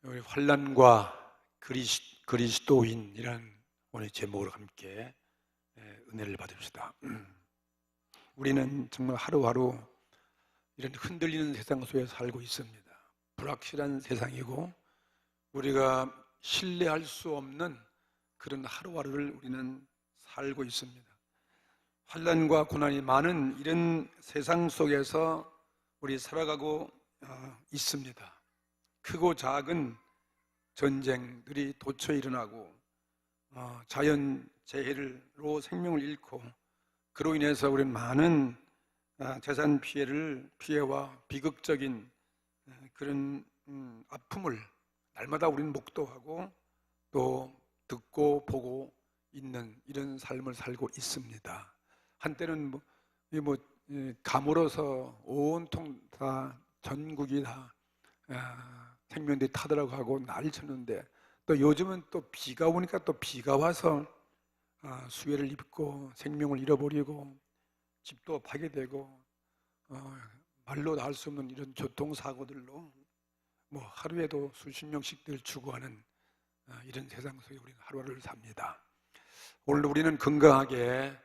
우리 환난과 그리스도인이라는 오늘 제목으로 함께 은혜를 받읍시다. 우리는 정말 하루하루 이런 흔들리는 세상 속에 살고 있습니다. 불확실한 세상이고 우리가 신뢰할 수 없는 그런 하루하루를 우리는 살고 있습니다. 환난과 고난이 많은 이런 세상 속에서 우리 살아가고 있습니다. 크고 작은 전쟁들이 도처에 일어나고 자연재해로 생명을 잃고 그로 인해서 우리는 많은 재산 피해와 비극적인 그런 아픔을 날마다 우리는 목도하고 또 듣고 보고 있는 이런 삶을 살고 있습니다. 한때는 가물어서 온통 다 전국이 다 생명들이 타더라고 하고 난리 쳤는데 또 요즘은 또 비가 오니까 또 비가 와서 수해를 입고 생명을 잃어버리고 집도 파괴되고 말로 다 할 수 없는 이런 교통사고들로 하루에도 수십 명씩들 죽어가는 이런 세상 속에 우리는 하루하루를 삽니다. 오늘 우리는 건강하게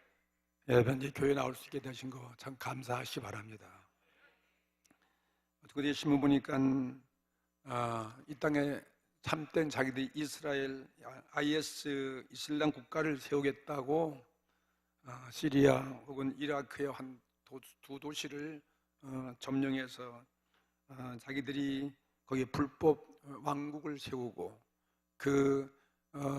현재 교회 나올 수 있게 되신 거 참 감사하시기 바랍니다. 어제 신문 보니까 이 땅에 참된 자기들이 이스라엘, IS 이슬람 국가를 세우겠다고 시리아 혹은 이라크의 한 두 도시를 점령해서 자기들이 거기에 불법 왕국을 세우고 그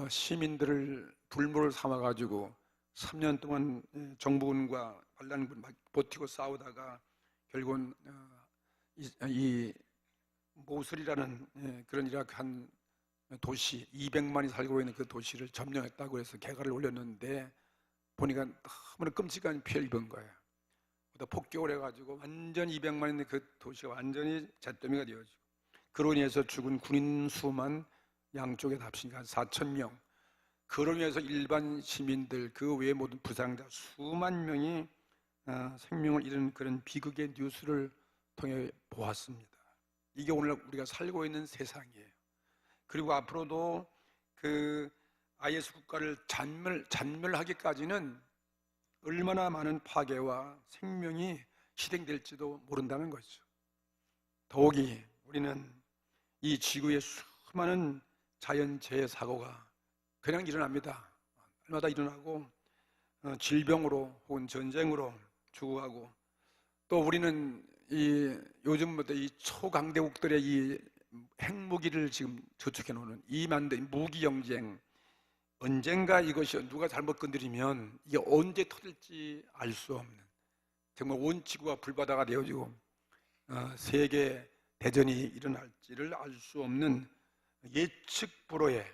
시민들을 불모를 삼아가지고 3년 동안 정부군과 반란군 버티고 싸우다가 결국은 이 모술이라는 그런 이라크 한 도시 200만이 살고 있는 그 도시를 점령했다고 해서 개가를 올렸는데 보니까 너무나 끔찍한 피해를 입은 거예요. 폭격을 해가지고 완전 200만 있는 그 도시가 완전히 잿더미가 되어지고 그로 인해서 죽은 군인 수만 양쪽에 다 합치니까 한 4천 명. 그로 인해서 일반 시민들 그 외의 모든 부상자 수만 명이 생명을 잃은 그런 비극의 뉴스를 통해 보았습니다. 이게 오늘 우리가 살고 있는 세상이에요. 그리고 앞으로도 그 IS 국가를 잔멸하기까지는 얼마나 많은 파괴와 생명이 실행될지도 모른다는 거죠. 더욱이 우리는 이 지구의 수많은 자연재해 사고가 그냥 일어납니다. 날마다 일어나고 질병으로 혹은 전쟁으로 죽어가고 또 우리는 요즘부터 이 초강대국들의 이 핵무기를 지금 저축해 놓는 이 만든 무기 경쟁 언젠가 이것이 누가 잘못 건드리면 이게 언제 터질지 알 수 없는 정말 온 지구가 불바다가 되어지고 세계 대전이 일어날지를 알 수 없는 예측 불허의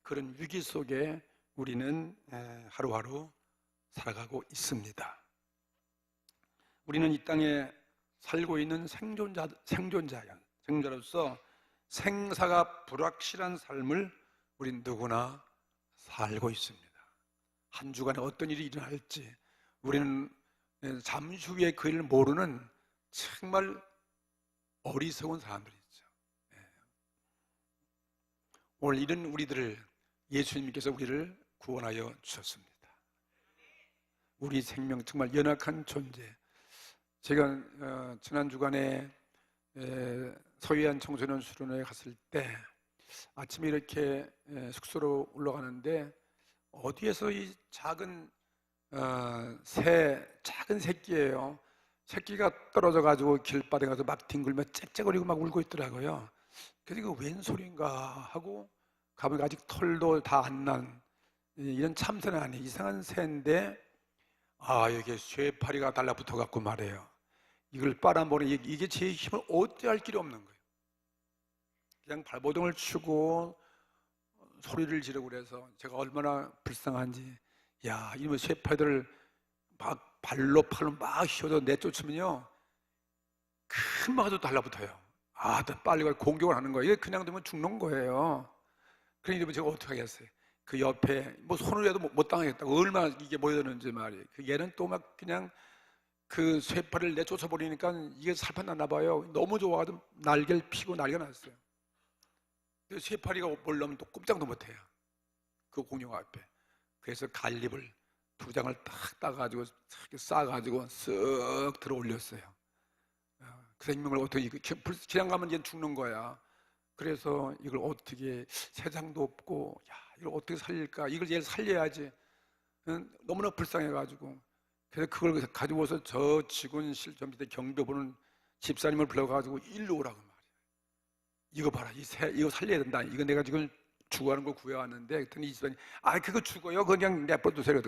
그런 위기 속에 우리는 하루하루 살아가고 있습니다. 우리는 이 땅에 살고 있는 생존자로서 생사가 불확실한 삶을 우린 누구나 살고 있습니다. 한 주간에 어떤 일이 일어날지 우리는 잠시 후에 그 일을 모르는 정말 어리석은 사람들이죠. 오늘 이런 우리들을 예수님께서 우리를 구원하여 주셨습니다. 우리 생명 정말 연약한 존재. 제가 지난 주간에 서해안 청소년 수련회에 갔을 때 아침에 이렇게 숙소로 올라가는데 어디에서 이 작은 작은 새끼예요. 새끼가 떨어져 가지고 길바닥에 가서 막 뒹굴며 짹짹거리고 막 울고 있더라고요. 그래서 이거 웬 소린가 하고 가보니까 아직 털도 다 안 난 이런 참새는 아니 이상한 새인데 이게 쇠파리가 달라붙어 갖고 말이에요. 이걸 빨아보니 이게 제 힘을 어찌할 길이 없는 거예요. 그냥 발버둥을 치고 소리를 지르고 그래서 제가 얼마나 불쌍한지 이놈의 쇠파리들을 막 팔로 막 휘어서 내쫓으면요 금방 아주 달라붙어요. 더 빨리 공격을 하는 거예요. 이게 그냥 두면 죽는 거예요. 그러니 제가 어떻게 하겠어요? 그 옆에 손을 해도 못 당하겠다고 얼마나 이게 모여드는지 말이에요. 그 얘는 또 막 그냥 그 쇠파리를 내쫓아 버리니까 이게 살판났나 봐요. 너무 좋아가지고 날개를 피고 난리가 났어요. 세 파리가 몰려면 또 꼼짝도 못해요. 그 공룡 앞에. 그래서 갈립을 두 장을 딱 따가지고 싸가지고 쓱 들어 올렸어요. 그 생명을 어떻게 그냥 가면 이제 죽는 거야. 그래서 이걸 어떻게 세상도 없고 야 이걸 어떻게 살릴까? 이걸 얘를 살려야지. 너무나 불쌍해가지고 그래서 그걸 가지고서 저 직원실 저 밑에 경비 보는 집사님을 불러가지고 일로 오라고 말이야. 이거 봐라, 이거 살려야 된다. 이거 내가 지금 죽어가는 걸 구해왔는데, 그랬더니 이 집사님, 그거 죽어요. 그냥 내버려두세요.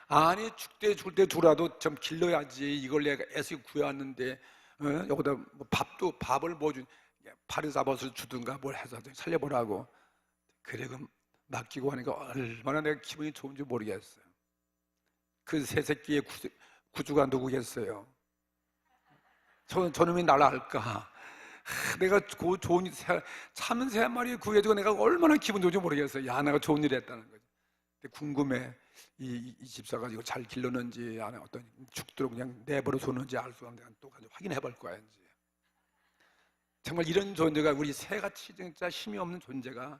아니, 죽을 때 죽어라도 좀 길러야지. 이걸 내가 애써 구해왔는데, 여기다 뭐 밥을 뭐 파리사벗을 주든가 뭘 해서 살려보라고. 그래, 그럼 맡기고 하니까 얼마나 내가 기분이 좋은지 모르겠어요. 그 새 새끼의 구주가 누구겠어요? 저놈이 날 알까? 내가 좋은 참은 새 마리 구해주고 내가 얼마나 기분 좋은지 모르겠어요. 야, 내가 좋은 일 했다는 거지. 궁금해. 이 집사가 이거 잘 길렀는지, 안에 어떤 죽도록 그냥 내버려 뒀는지 알 수가 없는데 또 확인해 볼 거야. 이제. 정말 이런 존재가 우리 새같이 진짜 힘이 없는 존재가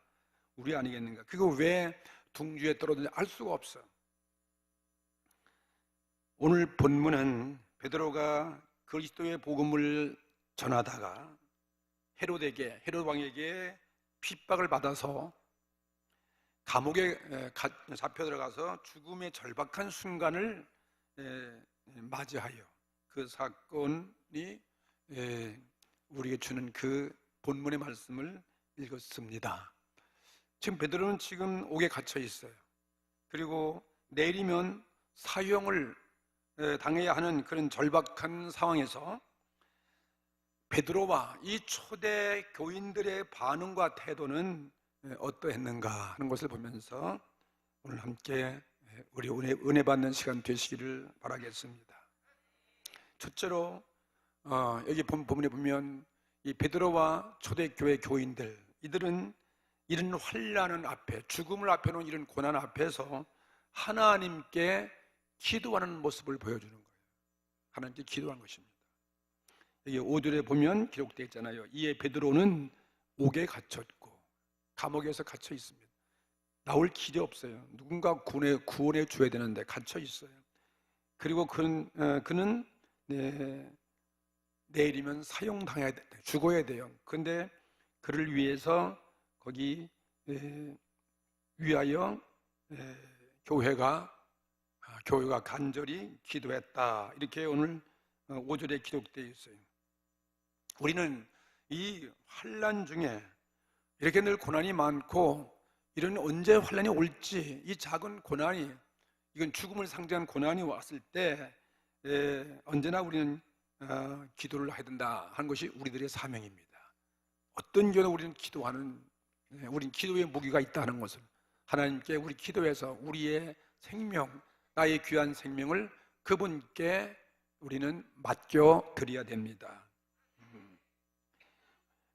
우리 아니겠는가? 그거 왜 둥지에 떨어졌는지 알 수가 없어. 오늘 본문은 베드로가 그리스도의 복음을 전하다가 헤롯 왕에게 핍박을 받아서 감옥에 잡혀 들어가서 죽음의 절박한 순간을 맞이하여 그 사건이 우리에게 주는 그 본문의 말씀을 읽었습니다. 지금 베드로는 지금 옥에 갇혀 있어요. 그리고 내일이면 사형을 당해야 하는 그런 절박한 상황에서 베드로와 이 초대 교인들의 반응과 태도는 어떠했는가 하는 것을 보면서 오늘 함께 우리 은혜 받는 시간 되시기를 바라겠습니다. 첫째로 여기 본문에 보면 이 베드로와 초대교회 교인들, 이들은 이런 환난은 앞에, 죽음을 앞에 놓은 이런 고난 앞에서 하나님께 기도하는 모습을 보여주는 거예요. 하나님께 기도하는 것입니다. 여기 5절에 보면 기록되어 있잖아요. 이에 베드로는 옥에 갇혔고 감옥에서 갇혀 있습니다. 나올 길이 없어요. 누군가 구원해 줘야 되는데 갇혀 있어요. 그리고 그는 내일이면 사형당해야 돼, 죽어야 돼요. 그런데 그를 위해서 거기 위하여 교회가 간절히 기도했다. 이렇게 오늘 5절에 기록되어 있어요. 우리는 이 환난 중에 이렇게 늘 고난이 많고 이런 언제 환난이 올지 이 작은 고난이 이건 죽음을 상징하는 고난이 왔을 때 언제나 우리는 기도를 해야 된다 하는 것이 우리들의 사명입니다. 어떤 경우 우리는 우린 기도의 무기가 있다는 것을 하나님께 우리 기도해서 우리의 생명, 나의 귀한 생명을 그분께 우리는 맡겨 드려야 됩니다.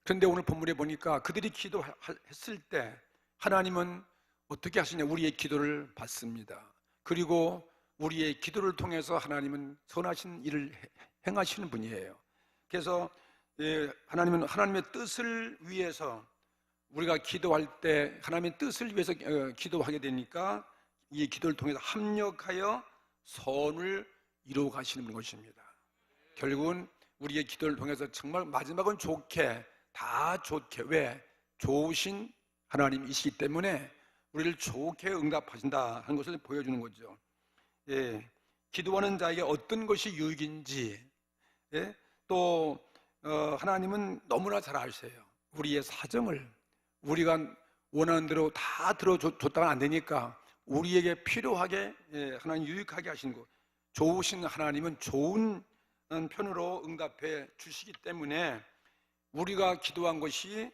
그런데 오늘 본문에 보니까 그들이 기도했을 때 하나님은 어떻게 하시냐? 우리의 기도를 받습니다. 그리고 우리의 기도를 통해서 하나님은 선하신 일을 행하시는 분이에요. 그래서 하나님은 하나님의 뜻을 위해서 우리가 기도할 때 하나님의 뜻을 위해서 기도하게 되니까 이 기도를 통해서 합력하여 선을 이루어 가시는 것입니다. 결국은 우리의 기도를 통해서 정말 마지막은 다 좋게 왜? 좋으신 하나님이시기 때문에 우리를 좋게 응답하신다 하는 것을 보여주는 거죠. 기도하는 자에게 어떤 것이 유익인지 또 하나님은 너무나 잘 아세요. 우리의 사정을 우리가 원하는 대로 다 들어줬다가 안 되니까 우리에게 필요하게 하나님 유익하게 하시는 것. 좋으신 하나님은 좋은 편으로 응답해 주시기 때문에 우리가 기도한 것이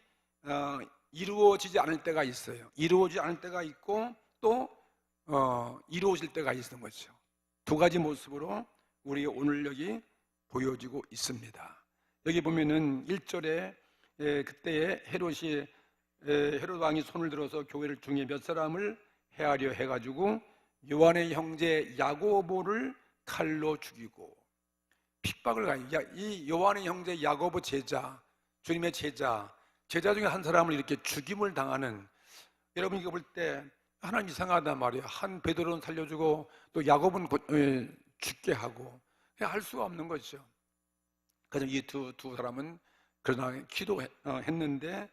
이루어지지 않을 때가 있어요. 이루어지지 않을 때가 있고 또 이루어질 때가 있는 거죠. 두 가지 모습으로 우리 오늘 여기 보여지고 있습니다. 여기 보면은 1절에 그때에 헤롯 왕이 손을 들어서 교회를 중에 몇 사람을 해하려 해가지고 요한의 형제 야고보를 칼로 죽이고 핍박을 가요. 이 요한의 형제 야고보 제자, 주님의 제자, 제자 중에 한 사람을 이렇게 죽임을 당하는, 여러분 이거 볼 때 하나님 이상하단 말이에요. 한 베드로는 살려주고 또 야곱은 죽게 하고 할 수가 없는 거죠. 그래서 이 두 사람은 그러나 기도했는데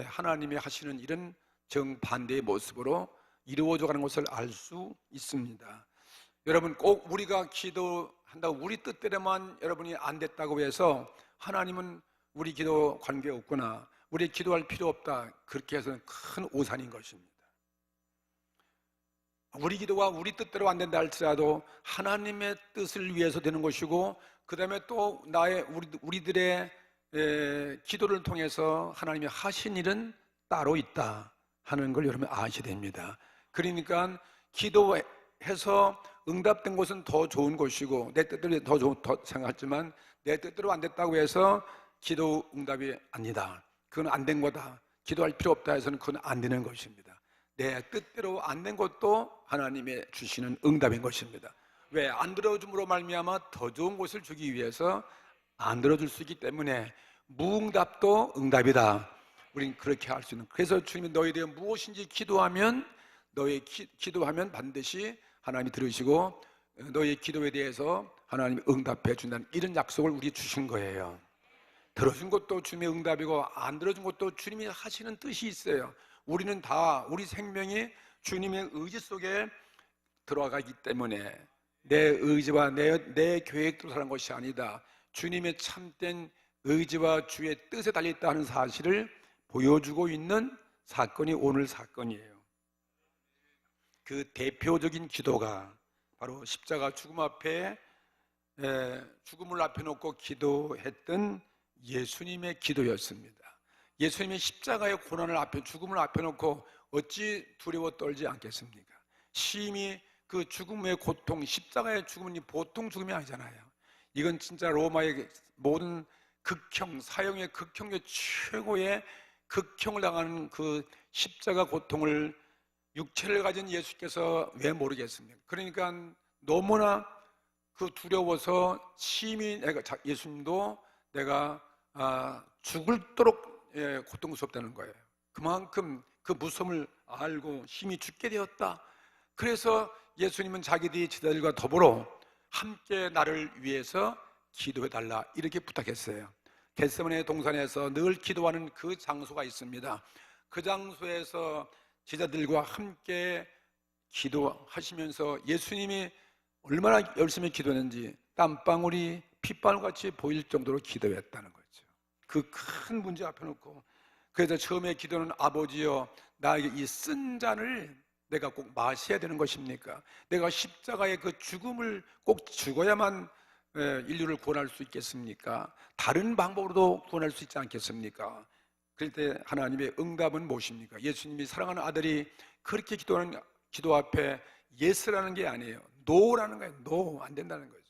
하나님이 하시는 일은 정반대의 모습으로 이루어져 가는 것을 알 수 있습니다. 여러분 꼭 우리가 기도한다고 우리 뜻대로만 여러분이 안 됐다고 해서 하나님은 우리 기도 관계없구나, 우리 기도할 필요 없다, 그렇게 해서는 큰 오산인 것입니다. 우리 기도가 우리 뜻대로 안 된다 할지라도 하나님의 뜻을 위해서 되는 것이고, 그 다음에 또 우리들의 기도를 통해서 하나님이 하신 일은 따로 있다 하는 걸 여러분 아셔야 됩니다. 그러니까 기도해서 응답된 것은 더 좋은 것이고 내 뜻대로 더 생각하지만 내 뜻대로 안 됐다고 해서 기도 응답이 아니다, 그건 안 된 거다, 기도할 필요 없다 해서는 그건 안 되는 것입니다. 내 뜻대로 안 된 것도 하나님의 주시는 응답인 것입니다. 왜? 안 들어줌으로 말미암아 더 좋은 것을 주기 위해서 안 들어줄 수 있기 때문에 무응답도 응답이다, 우린 그렇게 할 수 있는. 그래서 주님이 너희에 대해 무엇인지 기도하면 기도하면 반드시 하나님이 들으시고 너희의 기도에 대해서 하나님이 응답해 준다는 이런 약속을 우리 주신 거예요. 들어준 것도 주님의 응답이고 안 들어준 것도 주님이 하시는 뜻이 있어요. 우리는 다 우리 생명이 주님의 의지 속에 들어가기 때문에 내 의지와 내 계획대로 사는 것이 아니다, 주님의 참된 의지와 주의 뜻에 달려있다 하는 사실을 보여주고 있는 사건이 오늘 사건이에요. 그 대표적인 기도가 바로 십자가 죽음 앞에 죽음을 앞에 놓고 기도했던 예수님의 기도였습니다. 예수님의 십자가의 고난을 죽음을 앞에 놓고 어찌 두려워 떨지 않겠습니까? 심히 그 죽음의 고통, 십자가의 죽음은 보통 죽음이 아니잖아요. 이건 진짜 로마의 모든 극형, 사형의 극형의 최고의 극형을 당하는 그 십자가 고통을 육체를 가진 예수께서 왜 모르겠습니까? 그러니까 너무나 그 두려워서 심히 예수님도 내가 죽을도록 고통스럽다는 거예요. 그만큼 그 무서움을 알고 심히 죽게 되었다. 그래서 예수님은 자기들이 제자들과 더불어 함께 나를 위해서 기도해달라 이렇게 부탁했어요. 겟세마네 동산에서 늘 기도하는 그 장소가 있습니다. 그 장소에서 제자들과 함께 기도하시면서 예수님이 얼마나 열심히 기도했는지 땀방울이 핏방울같이 보일 정도로 기도했다는 거죠. 그 큰 문제 앞에 놓고. 그래서 처음에 기도는 아버지여 나에게 이 쓴 잔을 내가 꼭 마셔야 되는 것입니까? 내가 십자가의 그 죽음을 꼭 죽어야만 인류를 구원할 수 있겠습니까? 다른 방법으로도 구원할 수 있지 않겠습니까? 그럴 때 하나님의 응답은 무엇입니까? 예수님이 사랑하는 아들이 그렇게 기도하는 기도 앞에 예스라는 게 아니에요. 노라는 거예요. 노, 안 된다는 거죠.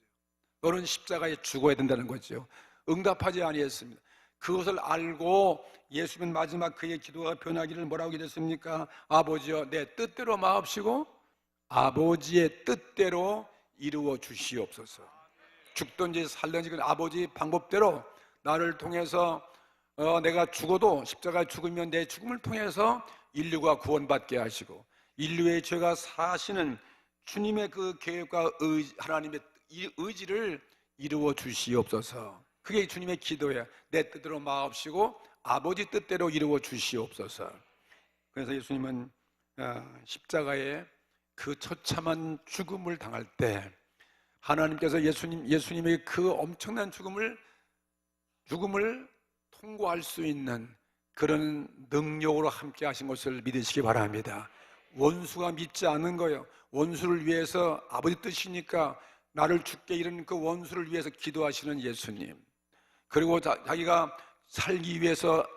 너는 십자가에 죽어야 된다는 거죠. 응답하지 아니했습니다. 그것을 알고 예수님은 마지막 그의 기도가 변하기를 뭐라고 기도했습니까? 아버지여 내 뜻대로 마옵시고 아버지의 뜻대로 이루어 주시옵소서. 죽든지 살든지 그 아버지 방법대로 나를 통해서 내가 죽어도 십자가에 죽으면 내 죽음을 통해서 인류가 구원받게 하시고 인류의 죄가 사시는 주님의 그 계획과 하나님의 의지를 이루어 주시옵소서. 그게 주님의 기도예요. 내 뜻대로 마옵시고 아버지 뜻대로 이루어 주시옵소서. 그래서 예수님은 십자가에 그 처참한 죽음을 당할 때 하나님께서 예수님의 그 엄청난 죽음을 통과할 수 있는 그런 능력으로 함께 하신 것을 믿으시기 바랍니다. 원수가 믿지 않는 거예요. 원수를 위해서 아버지 뜻이니까 나를 죽게 이른 그 원수를 위해서 기도하시는 예수님. 그리고 자기가 살기 위해서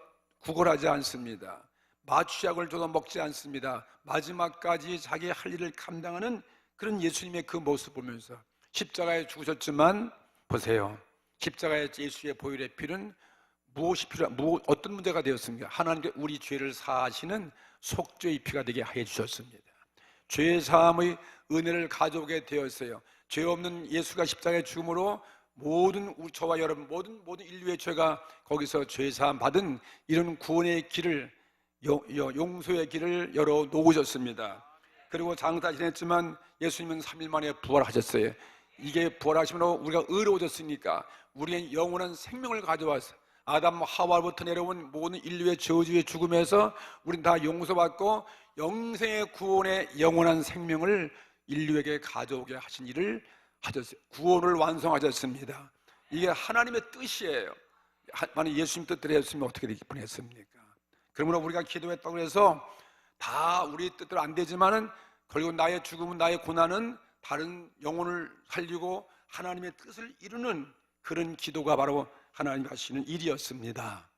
구걸하지 않습니다. 마취약을 줘도 먹지 않습니다. 마지막까지 자기 할 일을 감당하는 그런 예수님의 그 모습 보면서 십자가에 죽으셨지만 보세요. 십자가의 예수의 보혈의 피는 어떤 문제가 되었습니까? 하나님께 우리 죄를 사하시는 속죄의 피가 되게 해 주셨습니다. 죄 사함의 은혜를 가져오게 되었어요. 죄 없는 예수가 십자가에 죽음으로 모든 저와 여러분 모든 인류의 죄가 거기서 죄사함 받은 이런 구원의 길을 용서의 길을 열어 놓으셨습니다. 그리고 장사 지냈지만 예수님은 3일 만에 부활하셨어요. 이게 부활하심으로 우리가 의로워졌으니까 우리의 영원한 생명을 가져와서 아담 하와부터 내려온 모든 인류의 저주의 죽음에서 우린 다 용서받고 영생의 구원의 영원한 생명을 인류에게 가져오게 하신 일을 하셨어요. 구원을 완성하셨습니다. 이게 하나님의 뜻이에요. 만약 예수님 뜻대로 했으면 어떻게 되길 뻔했습니까? 그러므로 우리가 기도했다고 해서 다 우리 뜻대로 안 되지만은 그리고 나의 죽음은 나의 고난은 다른 영혼을 살리고 하나님의 뜻을 이루는 그런 기도가 바로 하나님이 하시는 일이었습니다.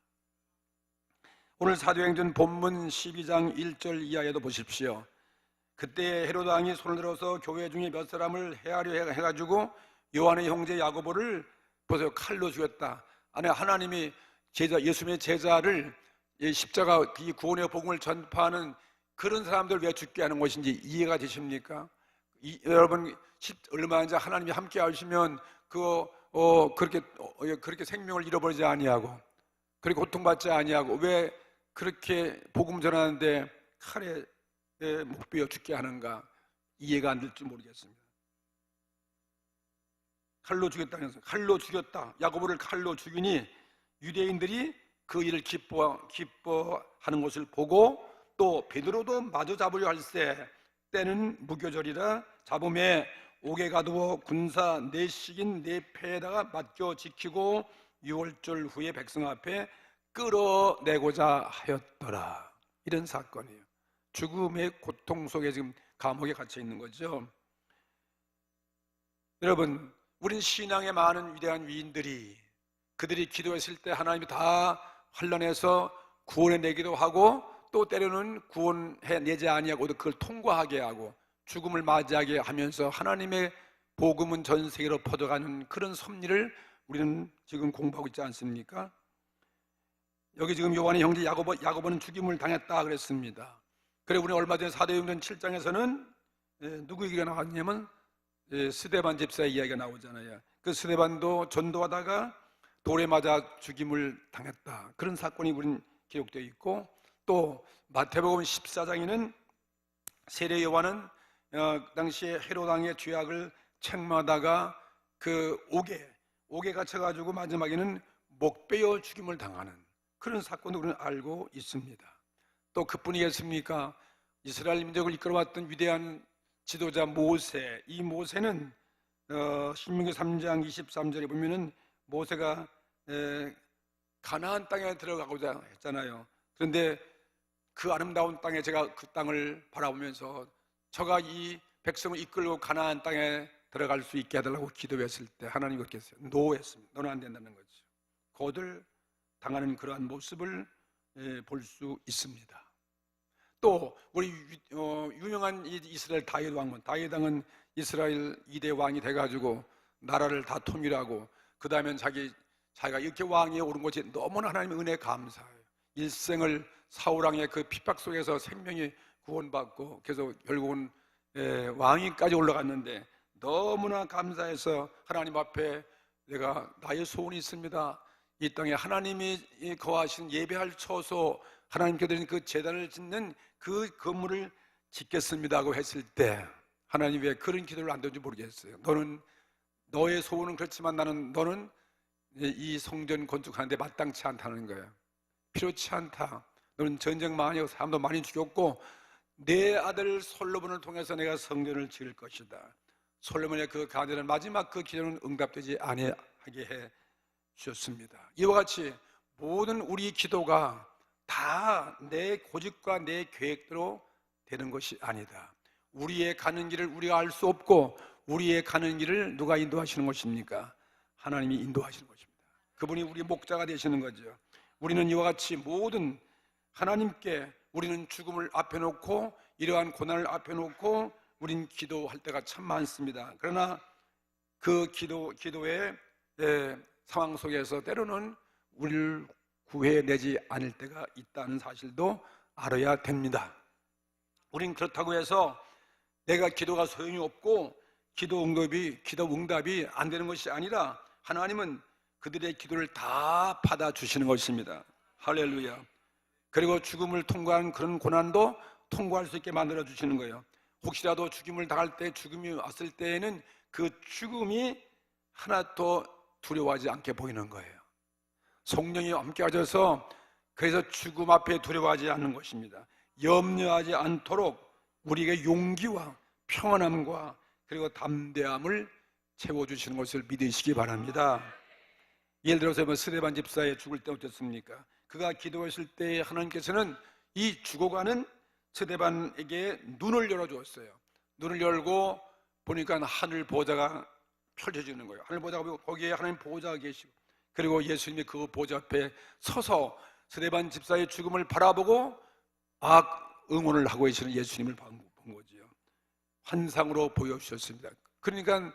오늘 사도행전 본문 12장 1절 이하에도 보십시오. 그때 헤로드 왕이 손을 들어서 교회 중에 몇 사람을 해하려 해가지고 요한의 형제 야고보를 보세요, 칼로 죽였다. 아니, 하나님이 예수님의 제자를 십자가 이 구원의 복음을 전파하는 그런 사람들 왜 죽게 하는 것인지 이해가 되십니까? 여러분 얼마 전에 하나님이 함께 하시면 그렇게 생명을 잃어버리지 아니하고 그렇게 고통받지 아니하고 왜 그렇게 복음 전하는데 칼에 목베어 죽게 하는가 이해가 안 될지 모르겠습니다. 칼로 죽였다는 것은 칼로 죽였다. 야고보를 칼로 죽이니 유대인들이 그 일을 기뻐하는 것을 보고 또 베드로도 마저 잡으려 할세 때는 무교절이라 잡음에 옥에 가두어 군사 내식인 네 패에다가 맡겨 지키고 6월절 후에 백성 앞에 끌어내고자 하였더라. 이런 사건이에요. 죽음의 고통 속에 지금 감옥에 갇혀 있는 거죠. 여러분, 우린 신앙의 많은 위대한 위인들이 그들이 기도했을 때 하나님이 다 환란해서 구원해내기도 하고 또 때로는 구원해내지 아니하고 그걸 통과하게 하고 죽음을 맞이하게 하면서 하나님의 복음은 전 세계로 퍼져가는 그런 섭리를 우리는 지금 공부하고 있지 않습니까? 여기 지금 요한의 형제 야고보는 죽임을 당했다 그랬습니다. 그래 우리는 얼마 전에 사도행전 7장에서는 누구 얘기가 나왔냐면 스데반 집사의 이야기가 나오잖아요. 그 스데반도 전도하다가 돌에 맞아 죽임을 당했다. 그런 사건이 우리는 기록되어 있고 또 마태복음 14장에는 세례 요한은 당시에 헤롯 왕의 죄악을 책망하다가 그 옥에 갇혀가지고 마지막에는 목베어 죽임을 당하는 그런 사건도 우리는 알고 있습니다. 또 그뿐이겠습니까? 이스라엘 민족을 이끌어왔던 위대한 지도자 모세, 이 모세는 신명기 3장 23절에 보면은 모세가 가나안 땅에 들어가고자 했잖아요. 그런데 그 아름다운 땅에 제가 그 땅을 바라보면서 저가 이 백성을 이끌고 가나안 땅에 들어갈 수 있게 해달라고 기도했을 때 하나님이 그렇게 했어요. 노했습니다. 너는 안 된다는 거죠. 거들 당하는 그러한 모습을 볼 수 있습니다. 또 우리 유명한 이스라엘 다윗 왕은 다윗 왕은 이스라엘 2대 왕이 돼가지고 나라를 다 통일하고 그 다음엔 자기가 이렇게 왕위에 오른 것이 너무나 하나님의 은혜에 감사해요. 일생을 사울 왕의 그 핍박 속에서 생명이 구원받고 그래서 결국은 왕위까지 올라갔는데 너무나 감사해서 하나님 앞에 내가 나의 소원이 있습니다. 이 땅에 하나님이 거하신 예배할 처소 하나님께 드린 그 제단을 짓는 그 건물을 짓겠습니다 하고 했을 때 하나님 왜 그런 기도를 안 되는지 모르겠어요. 너의 소원은 그렇지만 너는 이 성전 건축하는데 마땅치 않다는 거예요. 필요치 않다. 너는 전쟁 많이 하고 사람도 많이 죽였고 내 아들 솔로몬을 통해서 내가 성전을 지을 것이다. 솔로몬의 그 간절한 마지막 그 기도는 응답되지 아니하게 해 주셨습니다. 이와 같이 모든 우리 기도가 다 내 고집과 내 계획대로 되는 것이 아니다. 우리의 가는 길을 우리가 알 수 없고 우리의 가는 길을 누가 인도하시는 것입니까? 하나님이 인도하시는 것입니다. 그분이 우리 목자가 되시는 거죠. 우리는 이와 같이 모든 하나님께 우리는 죽음을 앞에 놓고 이러한 고난을 앞에 놓고 우린 기도할 때가 참 많습니다. 그러나 그 기도의 상황 속에서 때로는 우리를 구해내지 않을 때가 있다는 사실도 알아야 됩니다. 우린 그렇다고 해서 내가 기도가 소용이 없고 기도 응답이 안 되는 것이 아니라 하나님은 그들의 기도를 다 받아주시는 것입니다. 할렐루야. 그리고 죽음을 통과한 그런 고난도 통과할 수 있게 만들어 주시는 거예요. 혹시라도 죽음을 당할 때, 죽음이 왔을 때에는 그 죽음이 하나도 두려워하지 않게 보이는 거예요. 성령이 함께 하셔서, 그래서 죽음 앞에 두려워하지 않는 것입니다. 염려하지 않도록 우리에게 용기와 평안함과 그리고 담대함을 채워주시는 것을 믿으시기 바랍니다. 예를 들어서 스데반 집사의 죽을 때 어땠습니까? 그가 기도했을 때 하나님께서는 이 죽어가는 스데반에게 눈을 열어주었어요. 눈을 열고 보니까 하늘 보좌가 펼쳐지는 거예요. 하늘 보좌가 보이고 거기에 하나님 보좌가 계시고, 그리고 예수님이 그 보좌 앞에 서서 스데반 집사의 죽음을 바라보고 응원을 하고 계시는 예수님을 본 거지요. 환상으로 보여주셨습니다. 그러니까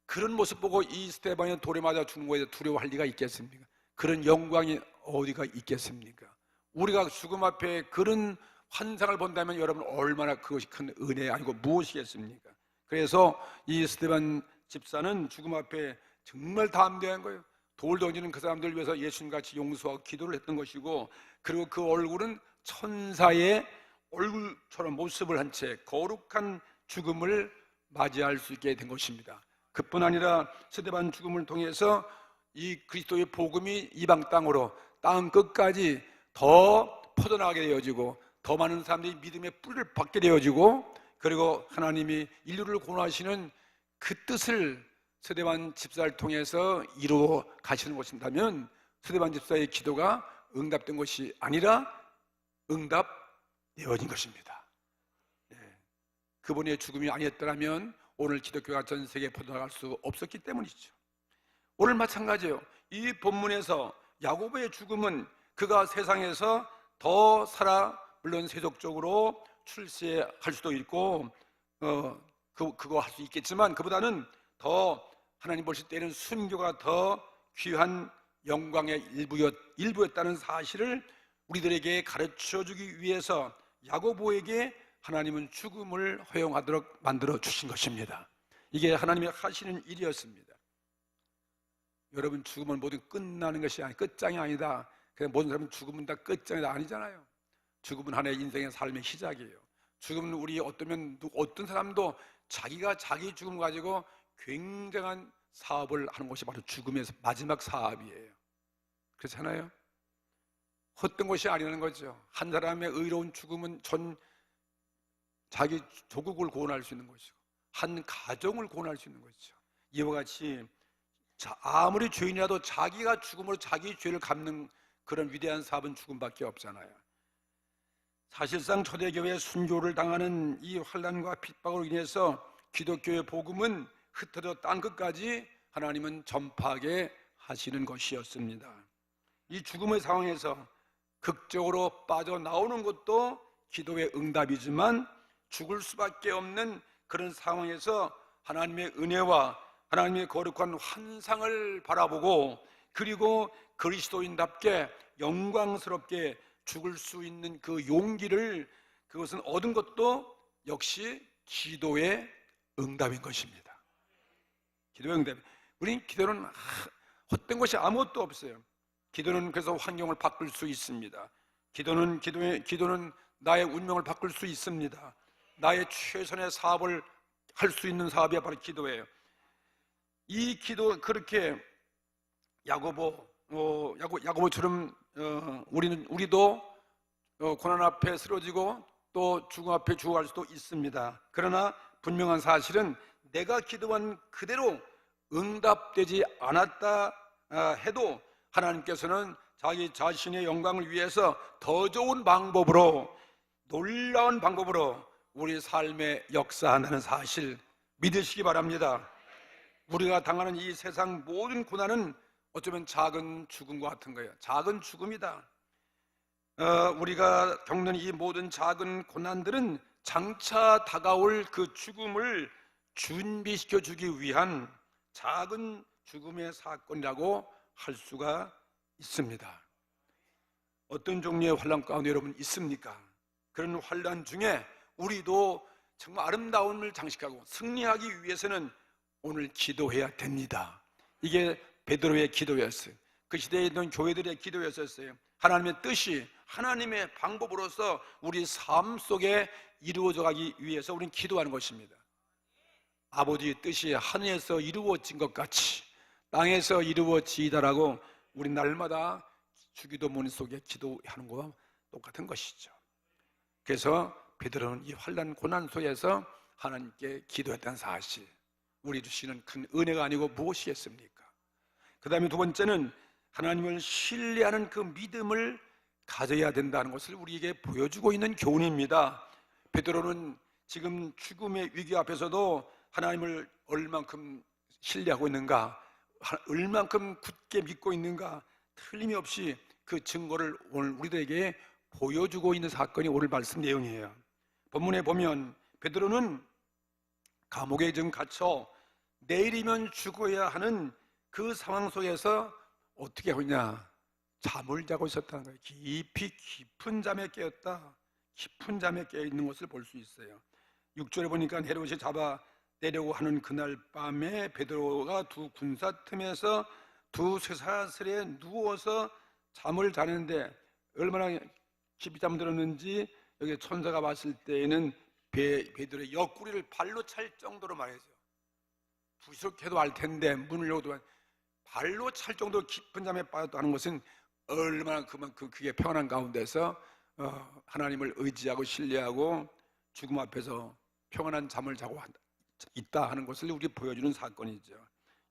그런 모습 보고 이 스데반이 돌에 맞아 죽는 거에 두려워할 리가 있겠습니까? 그런 영광이 어디가 있겠습니까? 우리가 죽음 앞에 그런 환상을 본다면 여러분 얼마나 그것이 큰 은혜 아니고 무엇이겠습니까? 그래서 이 스데반 집사는 죽음 앞에 정말 담대한 거예요. 돌 던지는 그 사람들 위해서 예수님같이 용서하고 기도를 했던 것이고, 그리고 그 얼굴은 천사의 얼굴처럼 모습을 한 채 거룩한 죽음을 맞이할 수 있게 된 것입니다. 그뿐 아니라 스데반 죽음을 통해서 이 그리스도의 복음이 이방 땅으로, 땅 끝까지 더 퍼져나가게 되어지고, 더 많은 사람들이 믿음의 뿌리를 받게 되어지고, 그리고 하나님이 인류를 구원하시는 그 뜻을 스데반 집사를 통해서 이루어 가시는 것이라면, 스데반 집사의 기도가 응답된 것이 아니라 응답되어진 것입니다. 그분의 죽음이 아니었더라면 오늘 기독교가 전 세계에 퍼져나갈 수 없었기 때문이죠. 오늘 마찬가지예요. 이 본문에서 야고보의 죽음은 그가 세상에서 더 살아, 물론 세속적으로 출세할 수도 있고 그거 할 수 있겠지만, 그보다는 더 하나님 보실 때는 순교가 더 귀한 영광의 일부였다는 사실을 우리들에게 가르쳐주기 위해서 야고보에게 하나님은 죽음을 허용하도록 만들어 주신 것입니다. 이게 하나님이 하시는 일이었습니다. 여러분, 죽음은 모두 끝나는 것이 아니, 끝장이 아니다. 그냥 모든 사람은 죽음은 다 끝장이 아니잖아요. 죽음은 하나의 인생의 삶의 시작이에요. 죽음은 우리 어떤 사람도 자기가 자기 죽음 가지고 굉장한 사업을 하는 것이 바로 죽음의 마지막 사업이에요. 그렇잖아요. 헛된 것이 아니라는 거죠. 한 사람의 의로운 죽음은 자기 조국을 구원할 수 있는 것이고, 한 가정을 구원할 수 있는 것이죠. 이와 같이 아무리 죄인이라도 자기가 죽음으로 자기 죄를 갚는 그런 위대한 사업은 죽음밖에 없잖아요. 사실상 초대교회의 순교를 당하는 이 환난과 핍박으로 인해서 기독교의 복음은 흩어져 땅끝까지 하나님은 전파하게 하시는 것이었습니다. 이 죽음의 상황에서 극적으로 빠져나오는 것도 기도의 응답이지만, 죽을 수밖에 없는 그런 상황에서 하나님의 은혜와 하나님의 거룩한 환상을 바라보고, 그리고 그리스도인답게 영광스럽게 죽을 수 있는 그 용기를, 그것은 얻은 것도 역시 기도의 응답인 것입니다. 기도의 응답. 우리 기도는 헛된 것이 아무것도 없어요. 기도는 그래서 환경을 바꿀 수 있습니다. 기도는 나의 운명을 바꿀 수 있습니다. 나의 최선의 사업을 할 수 있는 사업이 바로 기도예요. 이 기도, 그렇게 야고보처럼 우리도 고난 앞에 쓰러지고 또 죽음 앞에 죽어갈 수도 있습니다. 그러나 분명한 사실은 내가 기도한 그대로 응답되지 않았다 해도 하나님께서는 자기 자신의 영광을 위해서 더 좋은 방법으로, 놀라운 방법으로 우리 삶에 역사한다는 사실 믿으시기 바랍니다. 우리가 당하는 이 세상 모든 고난은 어쩌면 작은 죽음과 같은 거예요. 작은 죽음이다. 우리가 겪는 이 모든 작은 고난들은 장차 다가올 그 죽음을 준비시켜 주기 위한 작은 죽음의 사건이라고 할 수가 있습니다. 어떤 종류의 환난 가운데 여러분 있습니까? 그런 환난 중에 우리도 정말 아름다움을 장식하고 승리하기 위해서는 오늘 기도해야 됩니다. 이게 베드로의 기도였어요. 그 시대에 있는 교회들의 기도였었어요. 하나님의 뜻이 하나님의 방법으로서 우리 삶 속에 이루어져 가기 위해서 우리는 기도하는 것입니다. 아버지의 뜻이 하늘에서 이루어진 것 같이 땅에서 이루어지이다라고 우리 날마다 주기도문 속에 기도하는 것과 똑같은 것이죠. 그래서 베드로는 이 환난 고난 속에서 하나님께 기도했다는 사실, 우리 주시는 큰 은혜가 아니고 무엇이겠습니까? 그 다음에 두 번째는 하나님을 신뢰하는 그 믿음을 가져야 된다는 것을 우리에게 보여주고 있는 교훈입니다. 베드로는 지금 죽음의 위기 앞에서도 하나님을 얼만큼 신뢰하고 있는가, 얼만큼 굳게 믿고 있는가, 틀림없이 그 증거를 오늘 우리들에게 보여주고 있는 사건이 오늘 말씀 내용이에요. 본문에 보면 베드로는 감옥에 지금 갇혀 내일이면 죽어야 하는 그 상황 속에서 어떻게 하냐, 잠을 자고 있었다는 거예요. 깊은 잠에 깨었다. 깊은 잠에 깨어 있는 것을 볼 수 있어요. 6절에 보니까 헤롯이 잡아 내려고 하는 그날 밤에 베드로가 두 군사 틈에서 두 쇠사슬에 누워서 잠을 자는데 얼마나 깊이 잠들었는지 여기 천사가 봤을 때에는 베드로의 옆구리를 발로 찰 정도로 말이죠. 부족해도 알 텐데 문을 열어도 발로 찰 정도로 깊은 잠에 빠졌다는 것은 얼마나 그만큼 그게 평안한 가운데서 하나님을 의지하고 신뢰하고 죽음 앞에서 평안한 잠을 자고 있다 하는 것을 우리 보여주는 사건이죠.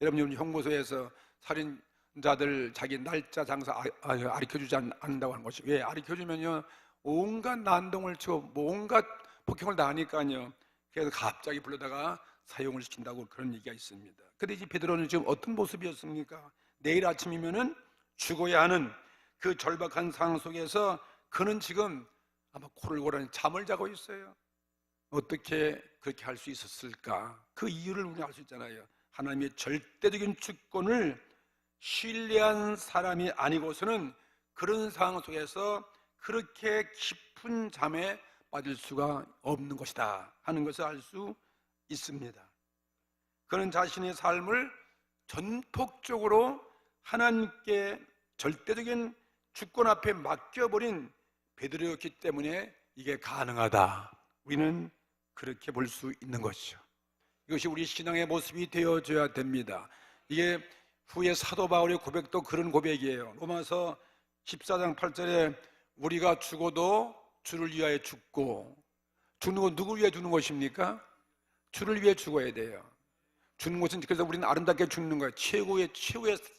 여러분, 형무소에서 살인자들 자기 날짜 장사 가르쳐주지 않는다고 하는 것이, 왜? 가르쳐주면요 온갖 난동을 치고 온갖 폭행을 다 하니까요. 그래서 갑자기 불러다가 사용을 시킨다고 그런 얘기가 있습니다. 근데 이 베드로는 지금 어떤 모습이었습니까? 내일 아침이면은 죽어야 하는 그 절박한 상황 속에서 그는 지금 아마 코를 고라니 잠을 자고 있어요. 어떻게 그렇게 할 수 있었을까? 그 이유를 우리가 알 수 있잖아요. 하나님의 절대적인 주권을 신뢰한 사람이 아니고서는 그런 상황 속에서 그렇게 깊은 잠에 빠질 수가 없는 것이다 하는 것을 알 수 있습니다. 그는 자신의 삶을 전폭적으로 하나님께 절대적인 주권 앞에 맡겨버린 베드로였기 때문에 이게 가능하다. 우리는 그렇게 볼 수 있는 것이죠. 이것이 우리 신앙의 모습이 되어져야 됩니다. 이게 후에 사도 바울의 고백도 그런 고백이에요. 로마서 14장 8절에 우리가 죽어도 주를 위하여 죽고, 죽는 건 누구를 위해 죽는 것입니까? 주를 위해 죽어야 돼요. 죽는 것은, 그래서 우리는 아름답게 죽는 거예요. 최고의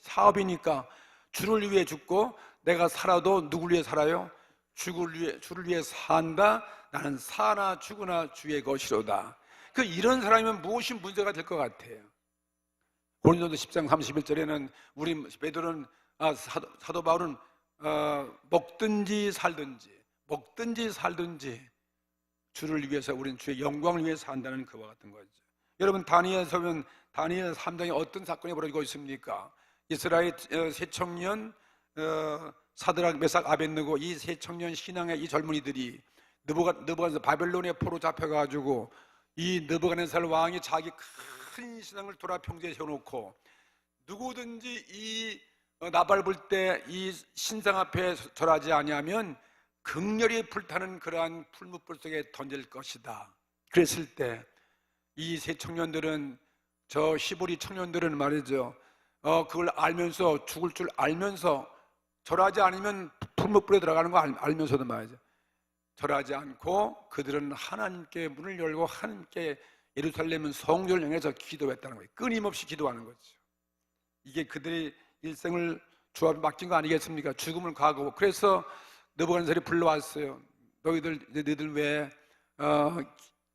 사업이니까 주를 위해 죽고, 내가 살아도 누구를 위해 살아요? 주를 위해 산다. 나는 사나 죽으나 주의 것이로다. 이런 사람이면 무엇이 문제가 될 것 같아요? 고린도서 10장 31절에는 우리 베드로는 사도 바울은 먹든지 살든지 주를 위해서, 우리는 주의 영광을 위해서 산다는 그와 같은 거죠. 여러분, 다니엘서 보면 다니엘 3장에 어떤 사건이 벌어지고 있습니까? 이스라엘 세 청년 사드락, 메삭, 아벳느고, 이 세 청년 신앙의 이 젊은이들이 느부갓네살 바벨론의 포로 잡혀가지고 이 느부갓네살 왕이 자기 큰 신앙을 돌아 평지에 세워놓고 누구든지 이 나발 불 때 이 신상 앞에 절하지 아니하면 극렬히 불타는 그러한 풀무불 속에 던질 것이다. 그랬을 때 이 세 청년들은, 저 히브리 청년들은 말이죠, 그걸 알면서, 죽을 줄 알면서 절하지 않으면 풀무불에 들어가는 거 알면서도 말이죠, 절하지 않고 그들은 하나님께 문을 열고 하나님께 예루살렘은 성전을 향해서 기도했다는 거예요. 끊임없이 기도하는 거죠. 이게 그들의 일생을 주 앞에 맡긴 거 아니겠습니까? 죽음을 각오하고. 그래서 느부갓네살이 불러왔어요. 너희들 왜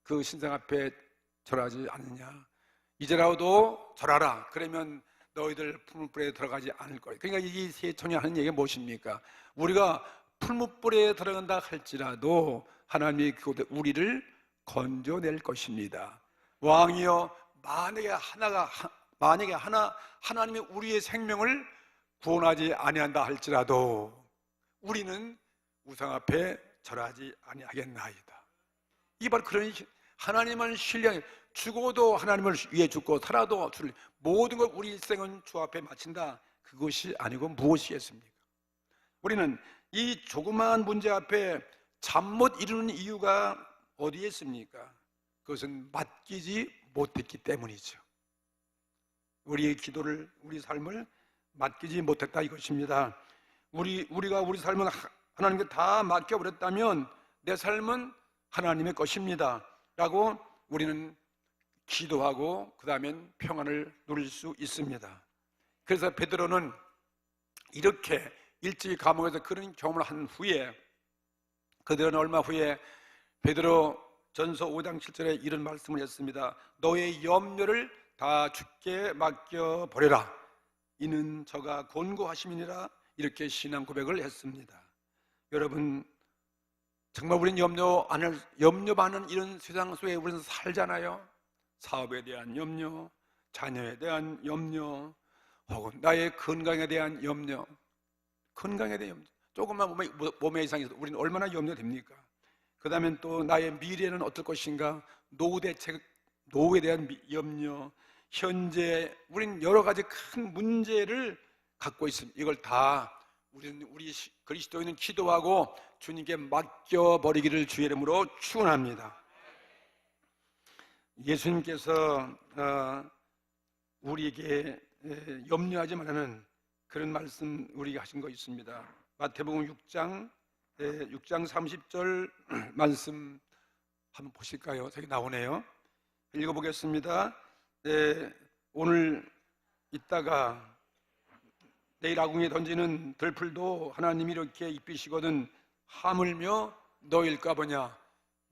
그 신상 앞에 절하지 않느냐? 이제라도 절하라. 그러면 너희들 풀무불에 들어가지 않을 거예요. 그러니까 이 세 청년 하는 얘기가 무엇입니까? 우리가 풀무불에 들어간다 할지라도 하나님이 그곳에 우리를 건져낼 것입니다. 왕이여, 만약에 하나님이 우리의 생명을 구원하지 아니한다 할지라도 우리는 우상 앞에 절하지 아니하겠나이다. 이 바로 그런 하나님을 신뢰하는, 죽어도 하나님을 위해 죽고 살아도 주를, 모든 걸 우리 일생은 주 앞에 마친다. 그것이 아니고 무엇이겠습니까? 우리는 이 조그마한 문제 앞에 잠 못 이루는 이유가 어디에 있습니까? 그것은 맡기지 못했기 때문이죠. 우리의 기도를, 우리 삶을 맡기지 못했다 이것입니다. 우리가 우리 삶을 하나님께 다 맡겨버렸다면 내 삶은 하나님의 것입니다 라고 우리는 기도하고 그 다음엔 평안을 누릴 수 있습니다. 그래서 베드로는 이렇게 일찍 감옥에서 그런 경험을 한 후에, 그들은 얼마 후에 베드로 전서 5장 7절에 이런 말씀을 했습니다. 너의 염려를 다 주께 맡겨버려라. 이는 저가 곤고하심이니라. 이렇게 신앙 고백을 했습니다. 여러분, 정말 우리는 염려 많은 이런 세상 속에 우리는 살잖아요. 사업에 대한 염려, 자녀에 대한 염려, 혹은 나의 건강에 대한 염려. 건강에 대한 염려, 조금만 몸에 이상이 있어도 우리는 얼마나 염려됩니까? 그 다음에 또 나의 미래는 어떨 것인가, 노후에 대한 염려, 현재 우리는 여러 가지 큰 문제를 갖고 있습니다. 이걸 다 우리 그리스도인은 기도하고 주님께 맡겨버리기를 주의 이름으로 축원합니다. 예수님께서 우리에게 염려하지 말라는 그런 말씀 우리가 하신 거 있습니다. 마태복음 6장 30절 말씀 한번 보실까요? 저기 나오네요. 읽어보겠습니다. 오늘 있다가 내일 아궁이에 던지는 들풀도 하나님이 이렇게 입히시거든 하물며 너일까 보냐.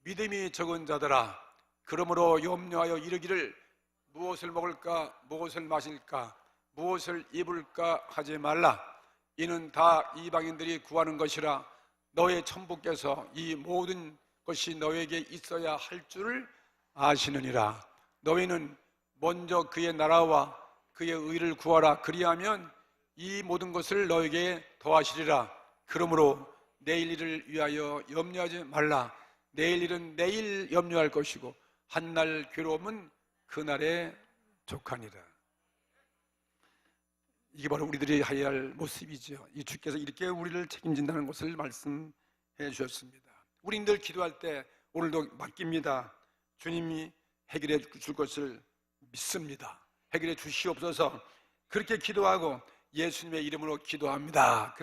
믿음이 적은 자들아, 그러므로 염려하여 이르기를 무엇을 먹을까, 무엇을 마실까, 무엇을 입을까 하지 말라. 이는 다 이방인들이 구하는 것이라. 너의 천부께서 이 모든 것이 너에게 있어야 할 줄을 아시느니라. 너희는 먼저 그의 나라와 그의 의를 구하라. 그리하면 이 모든 것을 너에게 더하시리라. 그러므로 내일 일을 위하여 염려하지 말라. 내일 일은 내일 염려할 것이고 한날 괴로움은 그날에 족하니라. 이게 바로 우리들이 해야 할 모습이죠. 이 주께서 이렇게 우리를 책임진다는 것을 말씀해 주셨습니다. 우리들 기도할 때 오늘도 맡깁니다. 주님이 해결해 줄 것을 믿습니다. 해결해 주시옵소서. 그렇게 기도하고 예수님의 이름으로 기도합니다.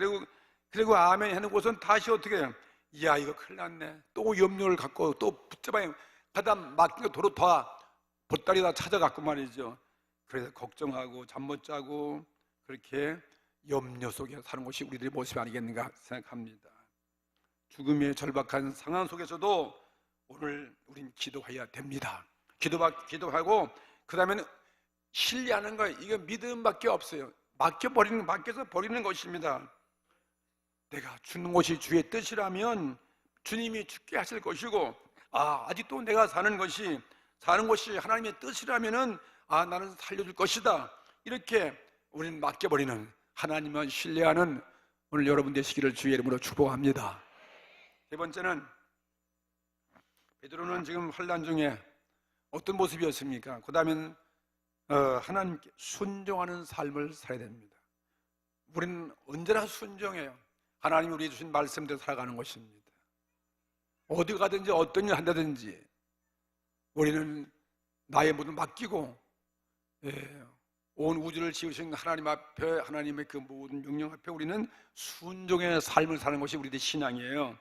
그리고 아멘 하는 곳은 다시 어떻게 해요? 이야, 이거 큰일 났네. 또 염려를 갖고 또 붙잡아야 가다 맡긴 거 도로 다 보따리 다 찾아갖고 말이죠. 그래서 걱정하고 잠 못 자고 그렇게 염려 속에 사는 것이 우리들의 모습이 아니겠는가 생각합니다. 죽음의 절박한 상황 속에서도 오늘 우린 기도해야 됩니다. 기도하고 그 다음에는 신뢰하는 거예요. 이거 믿음밖에 없어요. 맡겨서 버리는 것입니다. 내가 죽는 것이 주의 뜻이라면 주님이 죽게 하실 것이고, 아직도 내가 사는 것이 하나님의 뜻이라면은 나는 살려줄 것이다. 이렇게 우리는 맡겨버리는, 하나님만 신뢰하는 오늘 여러분 되시기를 주의 이름으로 축복합니다. 세 번째는 베드로는 지금 환난 중에 어떤 모습이었습니까? 그 다음엔 하나님께 순종하는 삶을 살아야 됩니다. 우리는 언제나 순종해요. 하나님이 우리에게 주신 말씀대로 살아가는 것입니다. 어디 가든지 어떤 일 한다든지 우리는 나의 모든 맡기고 온 우주를 지으신 하나님 앞에, 하나님의 그 모든 명령 앞에 우리는 순종의 삶을 사는 것이 우리들의 신앙이에요.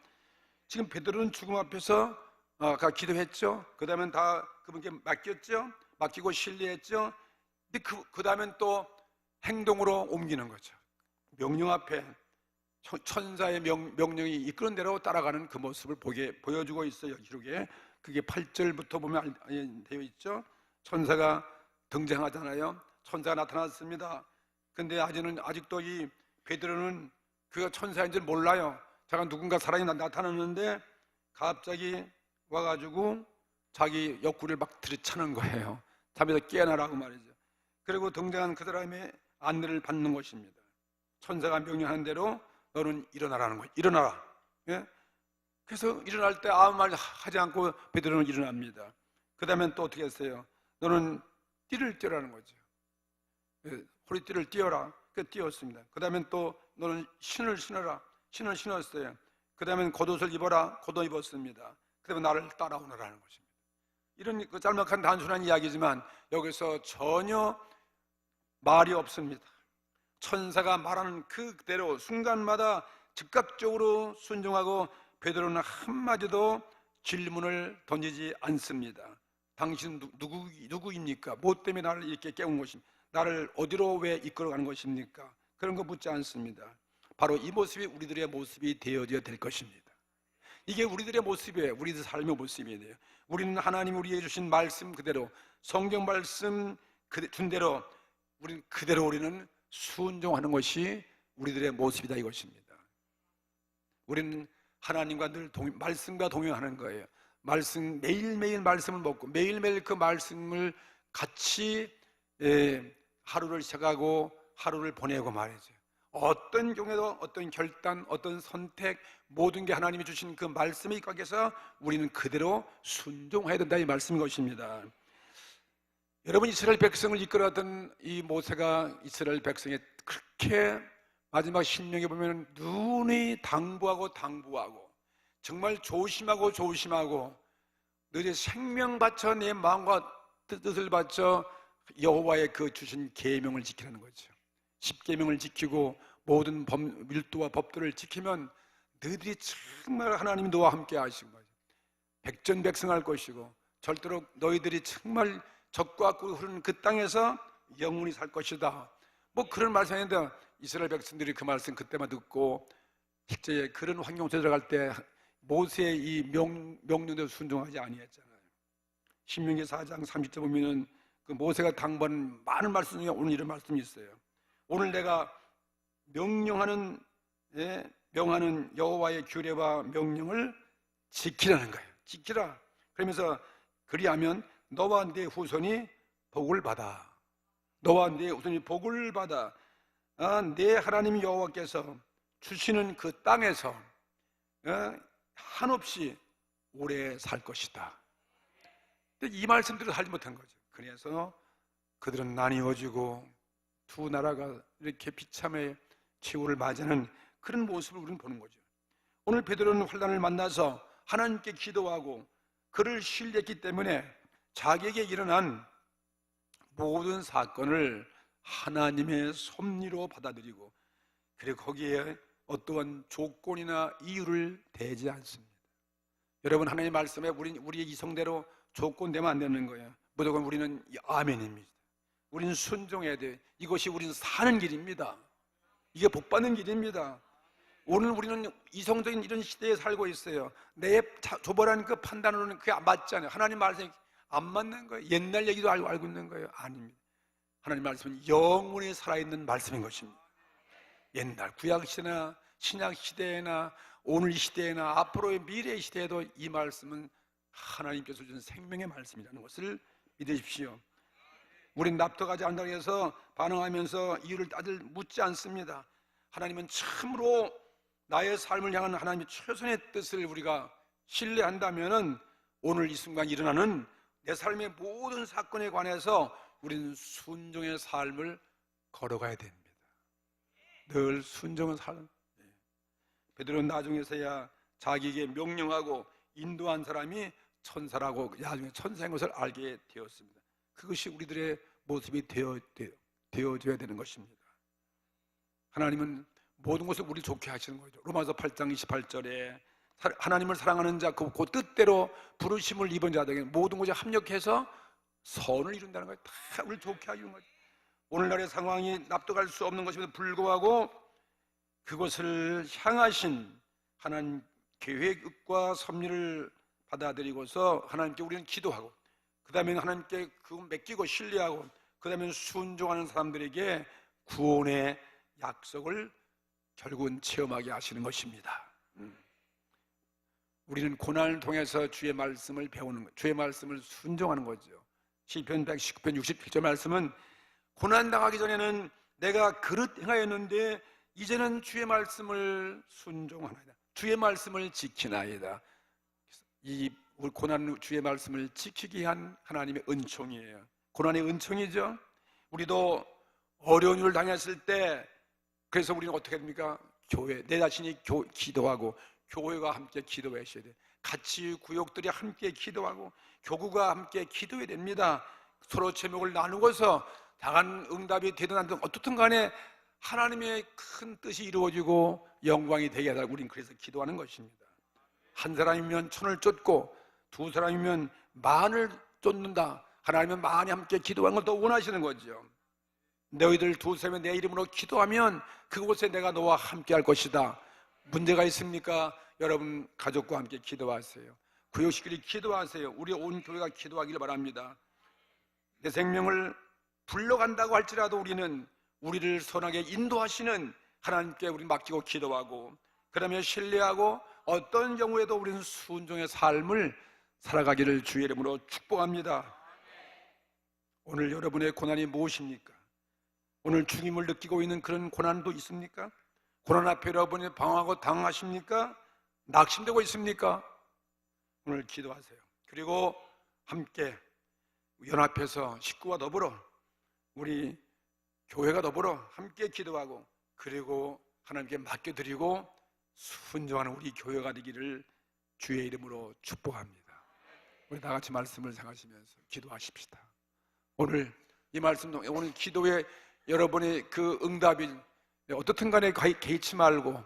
지금 베드로는 죽음 앞에서 기도했죠. 그 다음엔 다 그분께 맡겼죠. 맡기고 신뢰했죠. 근데 그 다음엔 또 행동으로 옮기는 거죠. 명령 앞에 천사의 명령이 이끄는 대로 따라가는 그 모습을 보여주고 있어요. 기록에 그게 8절부터 보면 되어 있죠. 천사가 등장하잖아요. 천사가 나타났습니다. 근데 아직도 이 베드로는 그가 천사인 줄 몰라요. 제가 누군가 사람이 나타났는데 갑자기 와가지고 자기 옆구리를 막 들이차는 거예요. 잠에서 깨어나라고 말이죠. 그리고 등장한 그 사람의 안내를 받는 것입니다. 천사가 명령하는 대로 너는 일어나라는 거예요. 일어나라. 예? 그래서 일어날 때 아무 말 하지 않고 베드로는 일어납니다. 그 다음에 또 어떻게 했어요? 너는 띠를 띄라는 거죠. 허리띠를 띄어라. 그 띄었습니다. 그 다음에 또 너는 신을 신어라. 신을 신었어요. 그 다음에 겉옷을 입어라. 겉옷 입었습니다. 그 다음에 나를 따라오너라는 것입니다. 이런 그 짤막한 단순한 이야기지만 여기서 전혀 말이 없습니다. 천사가 말하는 그대로 순간마다 즉각적으로 순종하고 베드로는 한마디도 질문을 던지지 않습니다. 당신 누구입니까? 뭐 때문에 나를 이렇게 깨운 것입니까? 나를 어디로 왜 이끌어가는 것입니까? 그런 거 묻지 않습니다. 바로 이 모습이 우리들의 모습이 되어져야 될 것입니다. 이게 우리들의 모습이에요. 우리들 삶의 모습이에요. 우리는 하나님이 우리에게 주신 말씀 그대로, 성경 말씀 준 대로 우리는 순종하는 것이 우리들의 모습이다 이것입니다. 우리는 하나님과 늘 말씀과 동행하는 거예요. 매일매일 말씀을 먹고 매일매일 그 말씀을 같이 하루를 시작하고 하루를 보내고 말이죠. 어떤 경우에도 어떤 결단, 어떤 선택, 모든 게 하나님이 주신 그 말씀에 입각해서 우리는 그대로 순종해야 된다 이 말씀인 것입니다. 여러분, 이스라엘 백성을 이끌어가던 이 모세가 이스라엘 백성에 그렇게 마지막 신명에 보면 눈이 당부하고 정말 조심하고 너희 생명 바쳐 내 마음과 뜻을 바쳐 여호와의 그 주신 계명을 지키라는 거죠. 10계명을 지키고 모든 율도와 법들을 지키면 너희들이 정말 하나님이 너와 함께 하시고 백전백승할 것이고 절대로 너희들이 정말 적과 꿀 흐르는 그 땅에서 영원히 살 것이다. 뭐 그런 말씀인데 이스라엘 백성들이 그 말씀 그때만 듣고 실제 그런 환경 속에 들어갈 때 모세의 이 명령대로 순종하지 아니했잖아요. 신명기 4장 30절 보면은 그 모세가 당부하는 많은 말씀 중에 오늘 이런 말씀이 있어요. 오늘 내가 명하는 여호와의 규례와 명령을 지키라는 거예요. 지키라. 그러면서 그리하면 너와 네 후손이 복을 받아. 너와 네 후손이 복을 받아. 내 하나님 여호와께서 주시는 그 땅에서 한없이 오래 살 것이다. 이 말씀들을 하지 못한 거죠. 그래서 그들은 나뉘어지고 두 나라가 이렇게 비참의 최후를 맞이하는 그런 모습을 우리는 보는 거죠. 오늘 베드로는 환난을 만나서 하나님께 기도하고 그를 신뢰했기 때문에 자기에게 일어난 모든 사건을 하나님의 섭리로 받아들이고 그리고 거기에 어떠한 조건이나 이유를 대지 않습니다. 여러분, 하나님의 말씀에 우리의 이성대로 조건되면 안 되는 거예요. 무조건 우리는 아멘입니다. 우리는 순종해야 돼. 이것이 우리는 사는 길입니다. 이게 복받는 길입니다. 오늘 우리는 이성적인 이런 시대에 살고 있어요. 내 조벌한 그 판단으로는 그게 맞지 않아요. 하나님 말씀이 안 맞는 거예요. 옛날 얘기도 알고 있는 거예요. 아닙니다. 하나님 말씀은 영원히 살아있는 말씀인 것입니다. 옛날 구약시대나 신약시대나 오늘 시대나 앞으로의 미래 시대에도 이 말씀은 하나님께서 주신 생명의 말씀이라는 것을 믿으십시오. 우린 납득하지 않는다고 해서 반응하면서 이유를 다들 묻지 않습니다. 하나님은 참으로 나의 삶을 향한 하나님의 최선의 뜻을 우리가 신뢰한다면 오늘 이 순간 일어나는 내 삶의 모든 사건에 관해서 우리는 순종의 삶을 걸어가야 됩니다. 늘 순종의 삶. 베드로는 나중에서야 자기에게 명령하고 인도한 사람이 천사라고 나중에 천사인 것을 알게 되었습니다. 그것이 우리들의 모습이 되어져야 되는 것입니다. 하나님은 모든 것을 우리 좋게 하시는 거죠. 로마서 8장 28절에 하나님을 사랑하는 자, 그 뜻대로 부르심을 입은 자들에게 모든 것이 합력해서 선을 이룬다는 거예요. 다 우리 좋게 하시는 거죠. 오늘날의 상황이 납득할 수 없는 것임에도 불구하고 그것을 향하신 하나님 계획과 섭리를 받아들이고서 하나님께 우리는 기도하고 그 다음에 하나님께 그걸 맡기고 신뢰하고 그 다음에 순종하는 사람들에게 구원의 약속을 결국은 체험하게 하시는 것입니다. 우리는 고난을 통해서 주의 말씀을 배우는 것, 주의 말씀을 순종하는 거죠. 시편 119편 67절 말씀은 고난당하기 전에는 내가 그릇 행하였는데 이제는 주의 말씀을 순종하나이다. 주의 말씀을 지키나이다. 이 우리 고난 주의 말씀을 지키기 위한 하나님의 은총이에요. 고난의 은총이죠. 우리도 어려운 일을 당했을 때, 그래서 우리는 어떻게 됩니까? 교회, 내 자신이 기도하고 교회가 함께 기도하셔야 돼요. 같이 구역들이 함께 기도하고 교구가 함께 기도해야 됩니다. 서로 제목을 나누고서 다한 응답이 되든 안 되든 어떻든 간에 하나님의 큰 뜻이 이루어지고 영광이 되게 하라고 우리는 그래서 기도하는 것입니다. 한 사람이면 천을 쫓고 두 사람이면 만을 쫓는다. 하나님은 많이 함께 기도하는 걸 더 원하시는 거죠. 너희들 두세 명 내 이름으로 기도하면 그곳에 내가 너와 함께 할 것이다. 문제가 있습니까? 여러분 가족과 함께 기도하세요. 구역식끼리 기도하세요. 우리 온 교회가 기도하기를 바랍니다. 내 생명을 불러간다고 할지라도 우리는 우리를 선하게 인도하시는 하나님께 우리 맡기고 기도하고, 그러면 신뢰하고 어떤 경우에도 우리는 순종의 삶을 살아가기를 주의 이름으로 축복합니다. 오늘 여러분의 고난이 무엇입니까? 오늘 죽임을 느끼고 있는 그런 고난도 있습니까? 고난 앞에 여러분이 방황하고 당하십니까? 낙심되고 있습니까? 오늘 기도하세요. 그리고 함께 연합해서 식구와 더불어 우리 교회가 더불어 함께 기도하고, 그리고 하나님께 맡겨드리고 순종하는 우리 교회가 되기를 주의 이름으로 축복합니다. 우리 다 같이 말씀을 생각하시면서 기도하십시다. 오늘 이 말씀도, 오늘 기도에 여러분의 그 응답이 어떻든 간에 개의치 말고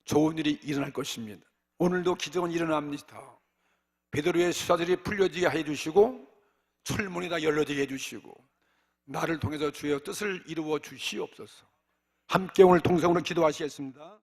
좋은 일이 일어날 것입니다. 오늘도 기적은 일어납니다. 베드로의 수사들이 풀려지게 해주시고 철문이 다 열려지게 해주시고 나를 통해서 주의 뜻을 이루어 주시옵소서. 함께 오늘 동성으로 기도하시겠습니다.